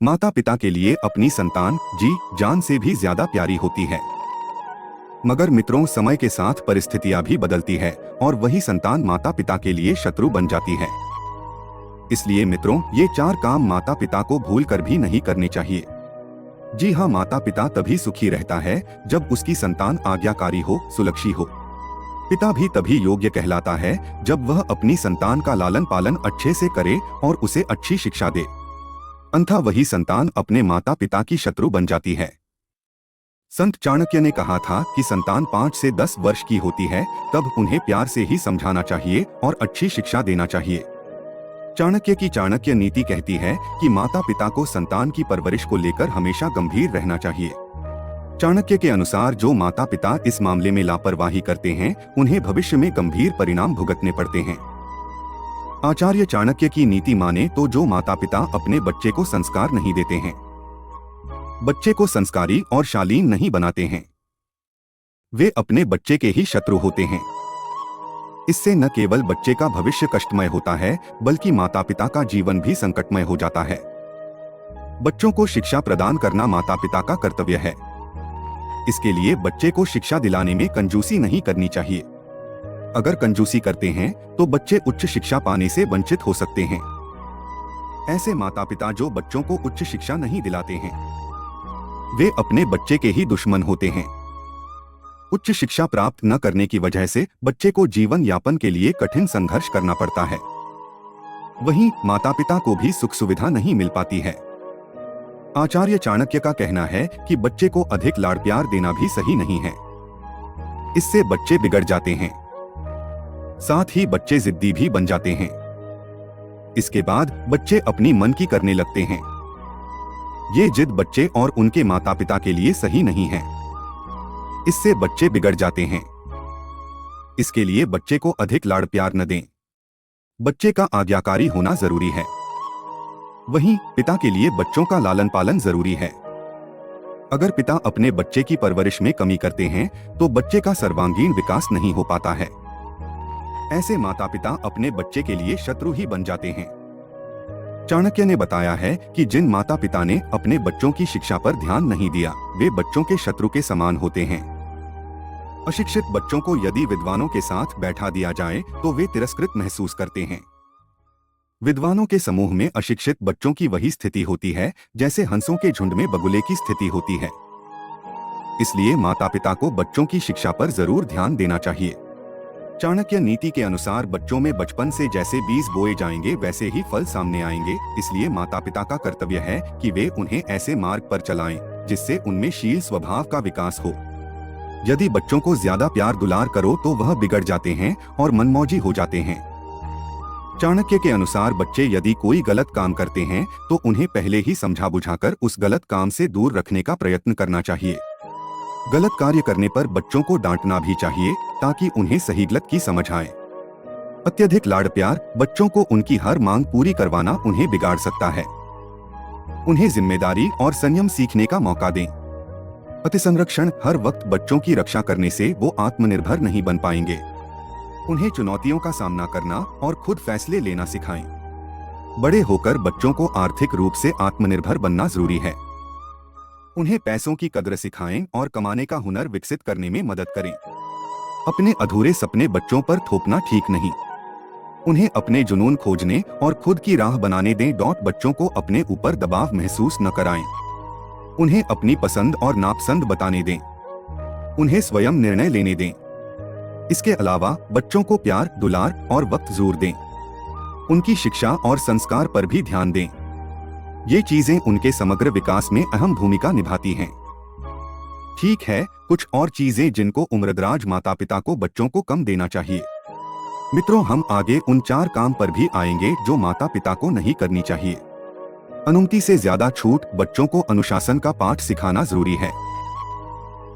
माता पिता के लिए अपनी संतान जी जान से भी ज्यादा प्यारी होती है। मगर मित्रों, समय के साथ परिस्थितियां भी बदलती है और वही संतान माता पिता के लिए शत्रु बन जाती है। इसलिए मित्रों, ये 4 काम माता पिता को भूलकर भी नहीं करने चाहिए। जी हाँ, माता पिता तभी सुखी रहता है जब उसकी संतान आज्ञाकारी हो, सुलक्षी हो। पिता भी तभी योग्य कहलाता है जब वह अपनी संतान का लालन पालन अच्छे से करे और उसे अच्छी शिक्षा दे। अन्यथा वही संतान अपने माता पिता की शत्रु बन जाती है। संत चाणक्य ने कहा था कि संतान 5 से 10 वर्ष की होती है तब उन्हें प्यार से ही समझाना चाहिए और अच्छी शिक्षा देना चाहिए। चाणक्य की चाणक्य नीति कहती है कि माता पिता को संतान की परवरिश को लेकर हमेशा गंभीर रहना चाहिए। चाणक्य के अनुसार जो माता पिता इस मामले में लापरवाही करते हैं उन्हें भविष्य में गंभीर परिणाम भुगतने पड़ते हैं। आचार्य चाणक्य की नीति माने तो जो माता पिता अपने बच्चे को संस्कार नहीं देते हैं, बच्चे को संस्कारी और शालीन नहीं बनाते हैं, वे अपने बच्चे के ही शत्रु होते हैं। इससे न केवल बच्चे का भविष्य कष्टमय होता है बल्कि माता पिता का जीवन भी संकटमय हो जाता है। बच्चों को शिक्षा प्रदान करना माता पिता का कर्तव्य है। इसके लिए बच्चे को शिक्षा दिलाने में कंजूसी नहीं करनी चाहिए। अगर कंजूसी करते हैं तो बच्चे उच्च शिक्षा पाने से वंचित हो सकते हैं। ऐसे माता पिता जो बच्चों को उच्च शिक्षा नहीं दिलाते हैं, वे अपने बच्चे के ही दुश्मन होते हैं। उच्च शिक्षा प्राप्त न करने की वजह से बच्चे को जीवन यापन के लिए कठिन संघर्ष करना पड़ता है। वहीं माता पिता को भी सुख सुविधा नहीं मिल पाती है। आचार्य चाणक्य का कहना है कि बच्चे को अधिक लाड़ प्यार देना भी सही नहीं है। इससे बच्चे बिगड़ जाते हैं, साथ ही बच्चे जिद्दी भी बन जाते हैं। इसके बाद बच्चे अपनी मन की करने लगते हैं। ये जिद बच्चे और उनके माता पिता के लिए सही नहीं है। इससे बच्चे बिगड़ जाते हैं। इसके लिए बच्चे को अधिक लाड़ प्यार न दें। बच्चे का आज्ञाकारी होना जरूरी है। वहीं पिता के लिए बच्चों का लालन पालन जरूरी है। अगर पिता अपने बच्चे की परवरिश में कमी करते हैं तो बच्चे का सर्वांगीण विकास नहीं हो पाता है। ऐसे माता पिता अपने बच्चे के लिए शत्रु ही बन जाते हैं। चाणक्य ने बताया है कि जिन माता पिता ने अपने बच्चों की शिक्षा पर ध्यान नहीं दिया, वे बच्चों के शत्रु के समान होते हैं। अशिक्षित बच्चों को यदि विद्वानों के साथ बैठा दिया जाए तो वे तिरस्कृत महसूस करते हैं। विद्वानों के समूह में अशिक्षित बच्चों की वही स्थिति होती है जैसे हंसों के झुंड में बगुले की स्थिति होती है। इसलिए माता पिता को बच्चों की शिक्षा पर जरूर ध्यान देना चाहिए। चाणक्य नीति के अनुसार बच्चों में बचपन से जैसे बीज बोए जाएंगे वैसे ही फल सामने आएंगे। इसलिए माता पिता का कर्तव्य है कि वे उन्हें ऐसे मार्ग पर चलाएं जिससे उनमें शील स्वभाव का विकास हो। यदि बच्चों को ज्यादा प्यार दुलार करो तो वह बिगड़ जाते हैं और मनमौजी हो जाते हैं। चाणक्य के अनुसार बच्चे यदि कोई गलत काम करते हैं तो उन्हें पहले ही समझा बुझाकर उस गलत काम से दूर रखने का प्रयत्न करना चाहिए। गलत कार्य करने पर बच्चों को डांटना भी चाहिए ताकि उन्हें सही गलत की समझ आए। अत्यधिक लाड़ प्यार बच्चों को उनकी हर मांग पूरी करवाना उन्हें बिगाड़ सकता है। उन्हें जिम्मेदारी और संयम सीखने का मौका दें। अतिसंरक्षण हर वक्त बच्चों की रक्षा करने से वो आत्मनिर्भर नहीं बन पाएंगे। उन्हें चुनौतियों का सामना करना और खुद फैसले लेना सिखाएं। बड़े होकर बच्चों को आर्थिक रूप से आत्मनिर्भर बनना जरूरी है। उन्हें पैसों की कद्र सिखाएं और कमाने का हुनर विकसित करने में मदद करें। अपने अधूरे सपने बच्चों पर थोपना ठीक नहीं। उन्हें अपने जुनून खोजने और खुद की राह बनाने दें। बच्चों को अपने ऊपर दबाव महसूस न कराएं। उन्हें अपनी पसंद और नापसंद बताने दें। उन्हें स्वयं निर्णय लेने दें। इसके अलावा बच्चों को प्यार, दुलार और वक्त जोर दें। उनकी शिक्षा और संस्कार पर भी ध्यान दें। ये चीजें उनके समग्र विकास में अहम भूमिका निभाती हैं। ठीक है, कुछ और चीजें जिनको उम्रदराज माता पिता को बच्चों को कम देना चाहिए। मित्रों, हम आगे उन 4 काम पर भी आएंगे जो माता पिता को नहीं करनी चाहिए। अनुमति से ज्यादा छूट बच्चों को अनुशासन का पाठ सिखाना जरूरी है।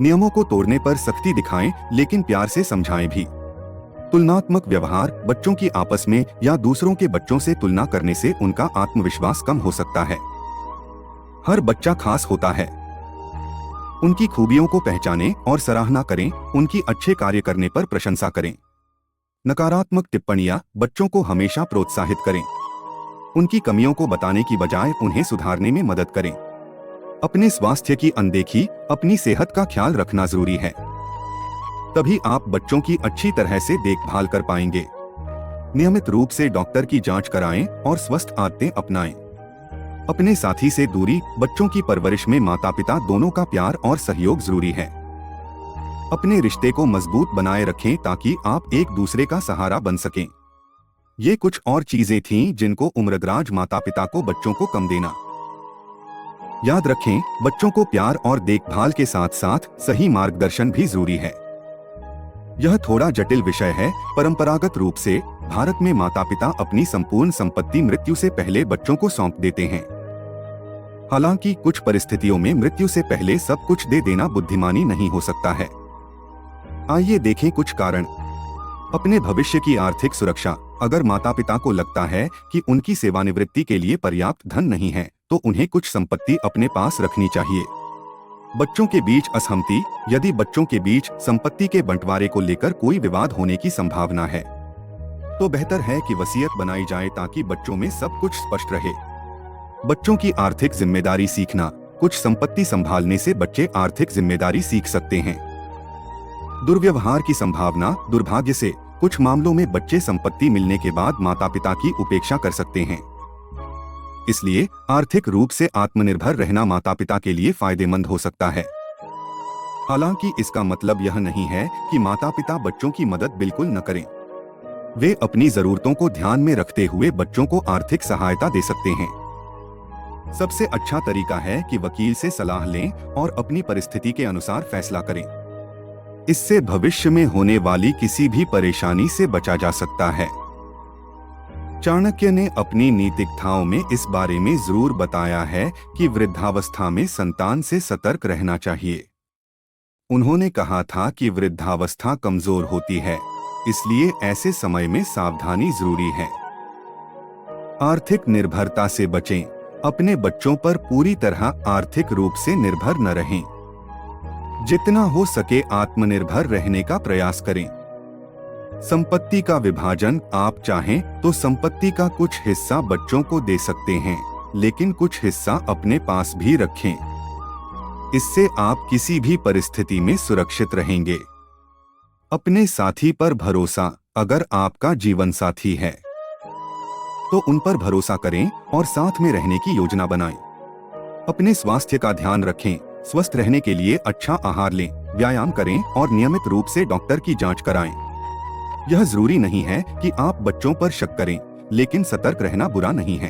नियमों को तोड़ने पर सख्ती दिखाएं लेकिन प्यार से समझाएं भी। तुलनात्मक व्यवहार बच्चों की आपस में या दूसरों के बच्चों से तुलना करने से उनका आत्मविश्वास कम हो सकता है। हर बच्चा खास होता है। उनकी खूबियों को पहचानें और सराहना करें। उनकी अच्छे कार्य करने पर प्रशंसा करें। नकारात्मक टिप्पणियां बच्चों को हमेशा प्रोत्साहित करें। उनकी कमियों को बताने की बजाय उन्हें सुधारने में मदद करें। अपने स्वास्थ्य की अनदेखी, अपनी सेहत का ख्याल रखना जरूरी है। तभी आप बच्चों की अच्छी तरह से देखभाल कर पाएंगे। नियमित रूप से डॉक्टर की जांच कराएं और स्वस्थ आदतें अपनाएं। अपने साथी से दूरी, बच्चों की परवरिश में माता पिता दोनों का प्यार और सहयोग जरूरी है। अपने रिश्ते को मजबूत बनाए रखें ताकि आप एक दूसरे का सहारा बन सकें। ये कुछ और चीजें थीं जिनको उम्रदराज माता पिता को बच्चों को कम देना। याद रखें, बच्चों को प्यार और देखभाल के साथ साथ सही मार्गदर्शन भी जरूरी है। यह थोड़ा जटिल विषय है। परंपरागत रूप से भारत में माता पिता अपनी संपूर्ण संपत्ति मृत्यु से पहले बच्चों को सौंप देते हैं। हालांकि कुछ परिस्थितियों में मृत्यु से पहले सब कुछ दे देना बुद्धिमानी नहीं हो सकता है। आइए देखें कुछ कारण। अपने भविष्य की आर्थिक सुरक्षा। अगर माता पिता को लगता है कि उनकी सेवानिवृत्ति के लिए पर्याप्त धन नहीं है, तो उन्हें कुछ संपत्ति अपने पास रखनी चाहिए। बच्चों के बीच असहमति। यदि बच्चों के बीच संपत्ति के बंटवारे को लेकर कोई विवाद होने की संभावना है, तो बेहतर है कि वसीयत बनाई जाए ताकि बच्चों में सब कुछ स्पष्ट रहे। बच्चों की आर्थिक जिम्मेदारी सीखना। कुछ संपत्ति संभालने से बच्चे आर्थिक जिम्मेदारी सीख सकते हैं। दुर्व्यवहार की संभावना। दुर्भाग्य से कुछ मामलों में बच्चे संपत्ति मिलने के बाद माता पिता की उपेक्षा कर सकते हैं। इसलिए आर्थिक रूप से आत्मनिर्भर रहना माता पिता के लिए फायदेमंद हो सकता है। हालांकि इसका मतलब यह नहीं है कि माता पिता बच्चों की मदद बिल्कुल न करें। वे अपनी जरूरतों को ध्यान में रखते हुए बच्चों को आर्थिक सहायता दे सकते हैं। सबसे अच्छा तरीका है कि वकील से सलाह लें और अपनी परिस्थिति के अनुसार फैसला करें। इससे भविष्य में होने वाली किसी भी परेशानी से बचा जा सकता है। चाणक्य ने अपनी नीतिकथाओं में इस बारे में जरूर बताया है कि वृद्धावस्था में संतान से सतर्क रहना चाहिए। उन्होंने कहा था कि वृद्धावस्था कमजोर होती है, इसलिए ऐसे समय में सावधानी जरूरी है। आर्थिक निर्भरता से बचें। अपने बच्चों पर पूरी तरह आर्थिक रूप से निर्भर न रहें। जितना हो सके आत्मनिर्भर रहने का प्रयास करें। संपत्ति का विभाजन। आप चाहें तो संपत्ति का कुछ हिस्सा बच्चों को दे सकते हैं, लेकिन कुछ हिस्सा अपने पास भी रखें। इससे आप किसी भी परिस्थिति में सुरक्षित रहेंगे। अपने साथी पर भरोसा। अगर आपका जीवन साथी है तो उन पर भरोसा करें और साथ में रहने की योजना बनाएं। अपने स्वास्थ्य का ध्यान रखें। स्वस्थ रहने के लिए अच्छा आहार लें, व्यायाम करें और नियमित रूप से डॉक्टर की जांच कराएं। यह जरूरी नहीं है कि आप बच्चों पर शक करें, लेकिन सतर्क रहना बुरा नहीं है।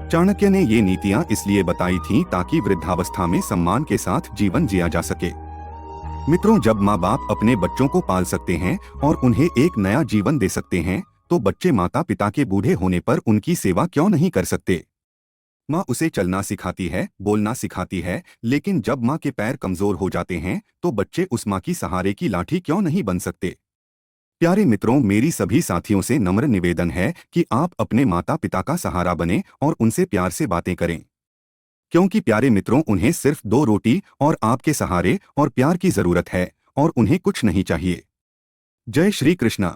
चाणक्य ने ये नीतियां इसलिए बताई थीं ताकि वृद्धावस्था में सम्मान के साथ जीवन जिया जा सके। मित्रों, जब माँ बाप अपने बच्चों को पाल सकते हैं और उन्हें एक नया जीवन दे सकते हैं, तो बच्चे माता पिता के बूढ़े होने पर उनकी सेवा क्यों नहीं कर सकते। माँ उसे चलना सिखाती है, बोलना सिखाती है, लेकिन जब माँ के पैर कमजोर हो जाते हैं तो बच्चे उस माँ की सहारे की लाठी क्यों नहीं बन सकते। प्यारे मित्रों, मेरी सभी साथियों से नम्र निवेदन है कि आप अपने माता पिता का सहारा बने और उनसे प्यार से बातें करें, क्योंकि प्यारे मित्रों, उन्हें सिर्फ 2 रोटी और आपके सहारे और प्यार की जरूरत है और उन्हें कुछ नहीं चाहिए। जय श्री कृष्णा।